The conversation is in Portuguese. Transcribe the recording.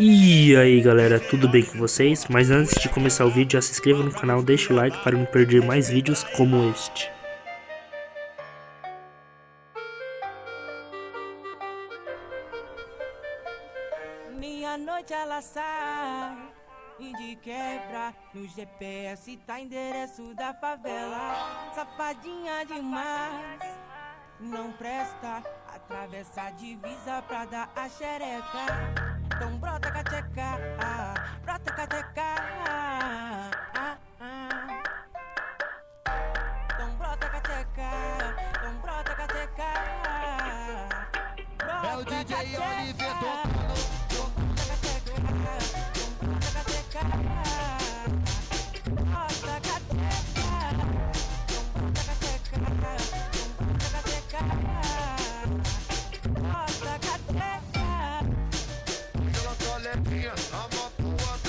E aí galera, tudo bem com vocês? Mas antes de começar o vídeo, já se inscreva no canal, deixa o like para não perder mais vídeos como este. Minha noite ela sai e de quebra no GPS tá endereço da favela. Safadinha demais, não presta, atravessa a divisa pra dar a xereca.